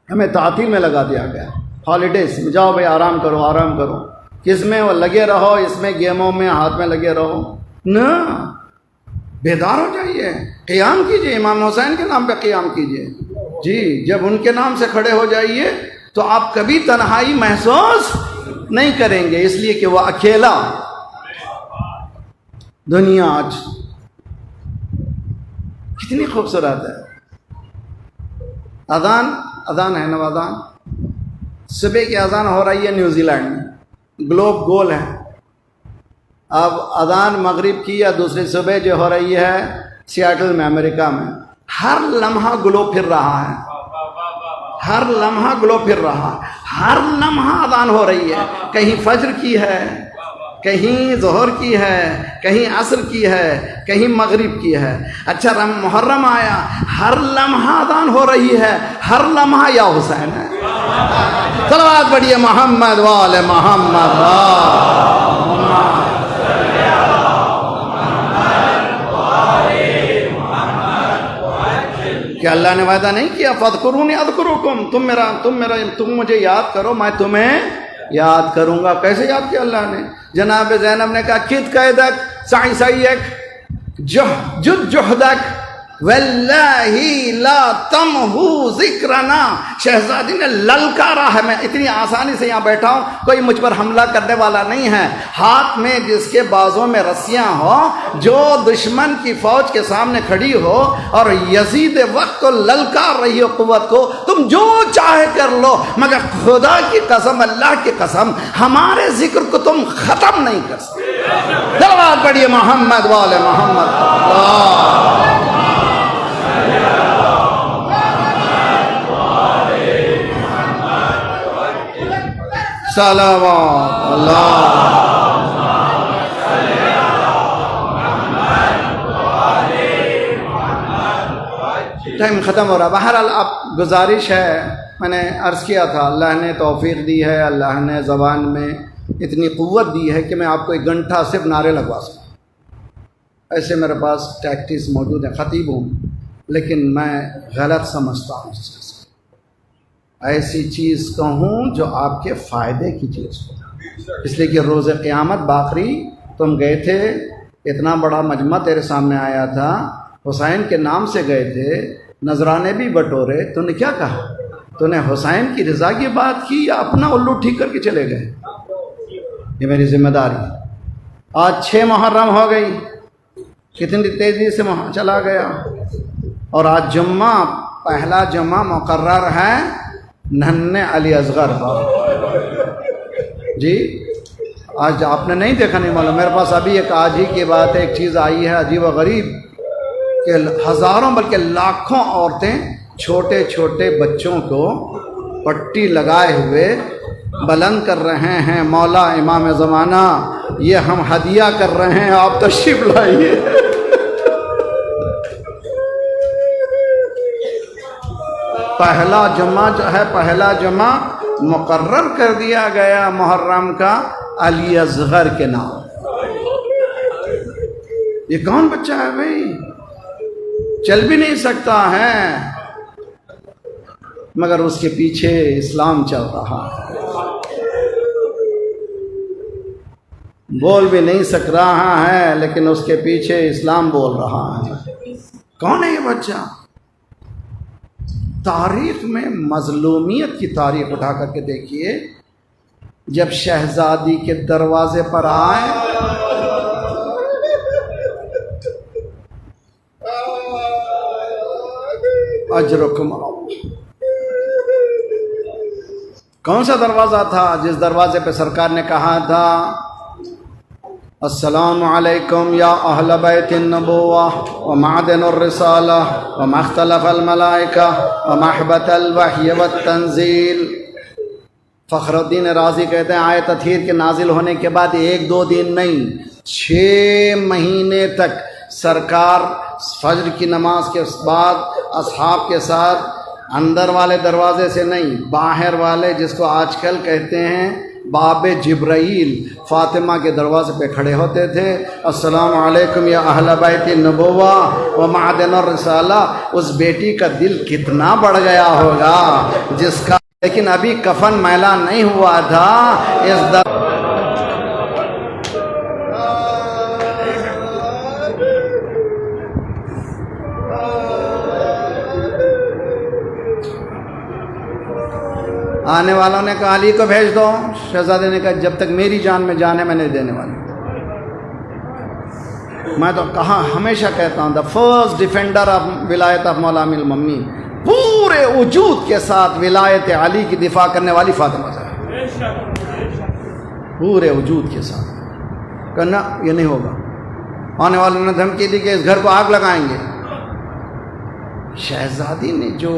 ہمیں تعطیل میں لگا دیا گیا. ہالیڈیز میں جاؤ بھائی آرام کرو آرام کرو. کس میں وہ لگے رہو، اس میں گیموں میں ہاتھ میں لگے رہو. نہ، بیدار ہو جائیے، قیام کیجئے. امام حسین کے نام پہ قیام کیجئے. جی جب ان کے نام سے کھڑے ہو جائیے تو آپ کبھی تنہائی محسوس نہیں کریں گے، اس لیے کہ وہ اکیلا. دنیا آج کتنی خوبصورت ہے. اذان ہے نا، اذان صبح کی اذان ہو رہی ہے نیوزی لینڈ میں. گلوب گول ہے. اب اذان مغرب کی یا دوسری صبح جو ہو رہی ہے سیاٹل میں امریکہ میں. ہر لمحہ گلوب پھر رہا ہے، ہر لمحہ گلوب پھر رہا ہے. ہر لمحہ اذان ہو رہی ہے. کہیں فجر کی ہے، کہیں ظہر کی ہے، کہیں عصر کی ہے، کہیں مغرب کی ہے. اچھا محرم آیا، ہر لمحہ اذان ہو رہی ہے، ہر لمحہ یا حسین ہے. صلوات پڑھیے محمد وآل محمد. کہ اللہ نے وعدہ نہیں کیا فاذکرونی اذکرکم، تم مجھے یاد کرو میں تمہیں یاد کروں گا. کیسے یاد کیا اللہ نے؟ جناب زینب نے کہا کت قیدک سعی سعیک جد جہدک واللہ لا تمہو ذکرنا. شہزادی نے للکارا ہے. میں اتنی آسانی سے یہاں بیٹھا ہوں، کوئی مجھ پر حملہ کرنے والا نہیں ہے. ہاتھ میں جس کے بازوں میں رسیاں ہوں، جو دشمن کی فوج کے سامنے کھڑی ہو اور یزید وقت کو للکار رہی ہو قوت کو، تم جو چاہے کر لو، مگر خدا کی قسم اللہ کی قسم ہمارے ذکر کو تم ختم نہیں کر سکتے. صلوات پڑھیے محمد وآل محمد. صلوات اللہ. ٹائم ختم ہو رہا. بہرحال اب گزارش ہے، میں نے عرض کیا تھا اللہ نے توفیق دی ہے، اللہ نے زبان میں اتنی قوت دی ہے کہ میں آپ کو 1 گھنٹہ صرف نعرے لگوا سکوں. ایسے میرے پاس ٹیکٹس موجود ہیں، خطیب ہوں، لیکن میں غلط سمجھتا ہوں اس چیز کو. ایسی چیز کہوں جو آپ کے فائدے کی چیز ہو. اس لیے کہ روز قیامت باقری تم گئے تھے، اتنا بڑا مجمع تیرے سامنے آیا تھا، حسین کے نام سے گئے تھے، نذرانے بھی بٹورے، تو نے کیا کہا؟ تو نے حسین کی رضا کی بات کی یا اپنا الو ٹھیک کر کے چلے گئے؟ یہ میری ذمہ داری. آج 6 محرم ہو گئی، کتنی تیزی سے چلا گیا. اور آج جمعہ، پہلا جمعہ مقرر ہے ننھے علی اصغر کا. جی آج آپ نے نہیں دیکھا، نہیں معلوم. میرے پاس ابھی ایک آج ہی کی بات ہے، ایک چیز آئی ہے عجیب و غریب کہ ہزاروں بلکہ لاکھوں عورتیں چھوٹے چھوٹے بچوں کو پٹی لگائے ہوئے بلند کر رہے ہیں مولا امام زمانہ، یہ ہم ہدیہ کر رہے ہیں، آپ تشریف لائیے۔ پہلا جمعہ جو ہے، پہلا جمعہ مقرر کر دیا گیا محرم کا علی اصغر کے نام۔ یہ کون بچہ ہے بھائی؟ چل بھی نہیں سکتا ہے، مگر اس کے پیچھے اسلام چل رہا ہے، بول بھی نہیں سک رہا ہے لیکن اس کے پیچھے اسلام بول رہا ہے۔ کون ہے یہ بچہ؟ تاریخ میں مظلومیت کی تاریخ اٹھا کر کے دیکھیے، جب شہزادی کے دروازے پر آئے اجرکم، کون سا دروازہ تھا جس دروازے پہ سرکار نے کہا تھا السلام علیکم یا اہل بیت النبوہ ومعدن الرسالہ ومختلف الملائکہ ومحبت الوحی والتنزیل۔ فخر الدین رازی کہتے ہیں آیت تطہیر کے نازل ہونے کے بعد 1-2 دن نہیں، 6 مہینے تک سرکار فجر کی نماز کے بعد اصحاب کے ساتھ اندر والے دروازے سے نہیں، باہر والے جس کو آج کل کہتے ہیں باب جبرائیل، فاطمہ کے دروازے پہ کھڑے ہوتے تھے، السلام علیکم یا اہل بیت النبوہ و معدن الرسالہ۔ اس بیٹی کا دل کتنا بڑھ گیا ہوگا جس کا لیکن ابھی کفن میلا نہیں ہوا تھا۔ اس آنے والوں نے کہا علی کو بھیج دو، شہزادے نے کہا جب تک میری جان میں جان ہے میں نہیں دینے والا۔ میں تو کہا ہمیشہ کہتا ہوں دا فرسٹ ڈیفینڈر آف ولایت آف مولا امیر المومنین، پورے وجود کے ساتھ ولایت علی کی دفاع کرنے والی فاطمہ زہرا، پورے وجود کے ساتھ۔ کہنا یہ نہیں ہوگا، آنے والوں نے دھمکی دی کہ اس گھر کو آگ لگائیں گے۔ شہزادی نے جو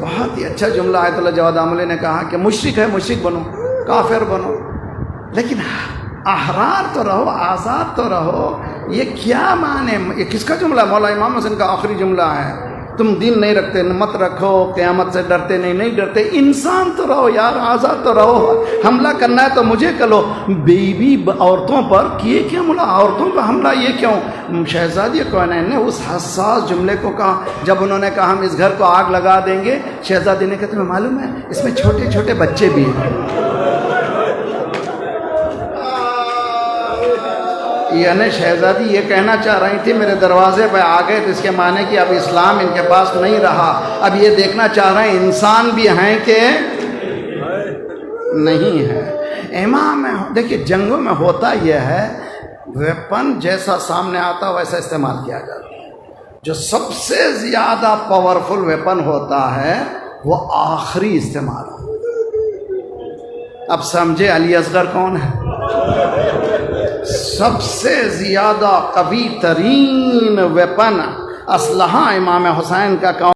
بہت ہی اچھا جملہ آیت اللہ جواد عاملی نے کہا کہ مشرک ہے مشرک بنو، کافر بنو، لیکن احرار تو رہو، آزاد تو رہو۔ یہ کیا معنی؟ یہ کس کا جملہ ہے؟ مولا امام حسین کا آخری جملہ ہے، تم دین نہیں رکھتے مت رکھو، قیامت سے ڈرتے نہیں ڈرتے، انسان تو رہو یار، آزاد تو رہو، حملہ کرنا ہے تو مجھے کرو۔ بیوی عورتوں پر کیے کیا حملہ؟ عورتوں پر حملہ یہ کیوں؟ شہزادی کونین نے اس حساس جملے کو کہا جب انہوں نے کہا ہم اس گھر کو آگ لگا دیں گے۔ شہزادی نے کہا تمہیں معلوم ہے اس میں چھوٹے چھوٹے بچے بھی ہیں۔ یعنی شہزادی یہ کہنا چاہ رہی تھی میرے دروازے پہ آ گئے تو اس کے معنی کہ اب اسلام ان کے پاس نہیں رہا، اب یہ دیکھنا چاہ رہے ہیں انسان بھی ہیں کہ نہیں ہے۔ امام دیکھیے جنگوں میں ہوتا یہ ہے ویپن جیسا سامنے آتا ویسا استعمال کیا جاتا ہے۔ جو سب سے زیادہ پاورفل ویپن ہوتا ہے وہ آخری استعمال ہوتا ہے۔ اب سمجھے علی اصغر کون ہے؟ سب سے زیادہ قوی ترین ویپن اسلحہ امام حسین کا کون؟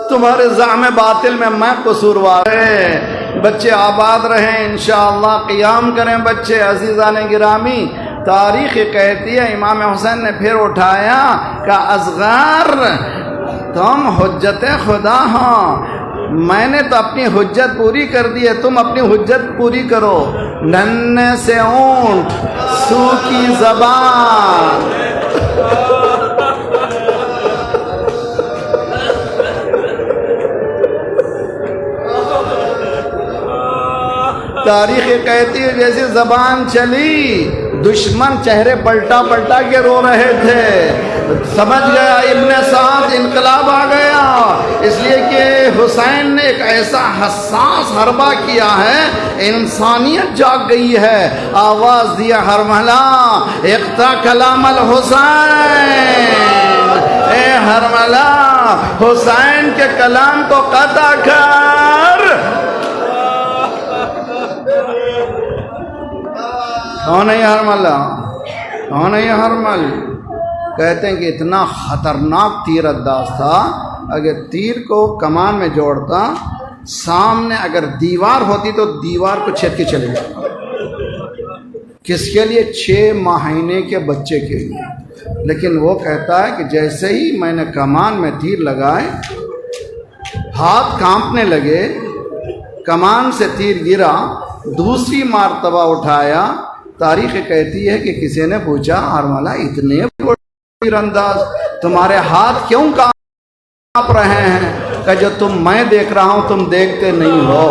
تمہارے زعم باطل میں قصوروار ہے۔ بچے آباد رہیں انشاءاللہ، قیام کریں بچے۔ عزیزان گرامی، تاریخ کہتی ہے امام حسین نے پھر اٹھایا کہ اصغر تم حجت خدا ہو، میں نے تو اپنی حجت پوری کر دی ہے، تم اپنی حجت پوری کرو۔ ننھے سے اونٹ سوکھی زبان، تاریخ کہتی ہے جیسی زبان چلی دشمن چہرے پلٹا پلٹا کے رو رہے تھے۔ سمجھ گیا ابن سعد انقلاب آ گیا، اس لیے کہ حسین نے ایک ایسا حساس حربہ کیا ہے، انسانیت جاگ گئی ہے۔ آواز دیا حرملہ اقطع کلام الحسین، اے حرملہ حسین کے کلام کو قطع کر۔ کون ہے یہ حرملہ؟ کون ہے یہ حرمل؟ کہتے ہیں کہ اتنا خطرناک تیر انداز تھا، اگر تیر کو کمان میں جوڑتا سامنے اگر دیوار ہوتی تو دیوار کو چھید کے چلے جاتا. کس کے لیے؟ 6 مہینے کے بچے کے لیے. لیکن وہ کہتا ہے کہ جیسے ہی میں نے کمان میں تیر لگائے ہاتھ کانپنے لگے، کمان سے تیر گرا، دوسری مرتبہ اٹھایا. تاریخ کہتی ہے کہ کسی نے پوچھا حرملہ اتنے بڑے تیر انداز تمہارے ہاتھ کیوں کانپ رہے ہیں؟ کہ جو میں دیکھ رہا ہوں تم دیکھتے نہیں ہو.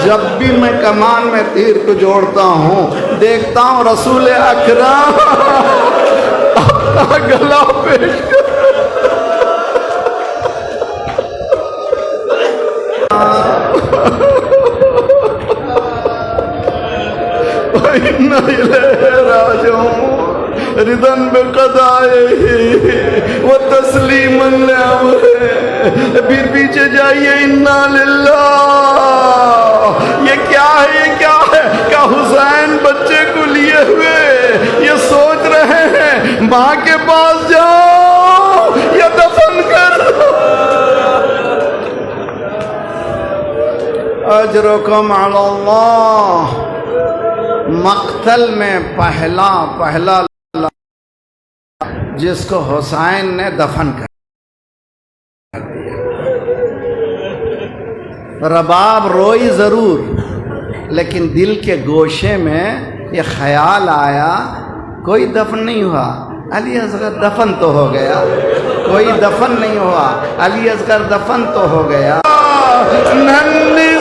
جب بھی میں کمان میں تیر کو جوڑتا ہوں دیکھتا ہوں رسول اکرم گلا پیش وَإِنَّ إِلَيْهِ رَاجِعُونَ رِضًا بِقَضَائِهِ وَتَسْلِيمًا لِأَمْرِهِ. پھر پیچھے جائیے. اِنَّا لِلَّهِ. یہ کیا ہے؟ یہ کیا ہے؟ کہ حسین بچے کو لیے ہوئے یہ سوچ رہے ہیں ماں کے پاس جاؤ یا دفن کر دو. اجرکم علی اللہ. مقتل میں پہلا جس کو حسین نے دفن کر دیا. رباب روئی ضرور لیکن دل کے گوشے میں یہ خیال آیا کوئی دفن نہیں ہوا. علی اصغر دفن تو ہو گیا. کوئی دفن نہیں ہوا. علی اصغر دفن تو ہو گیا. ننھی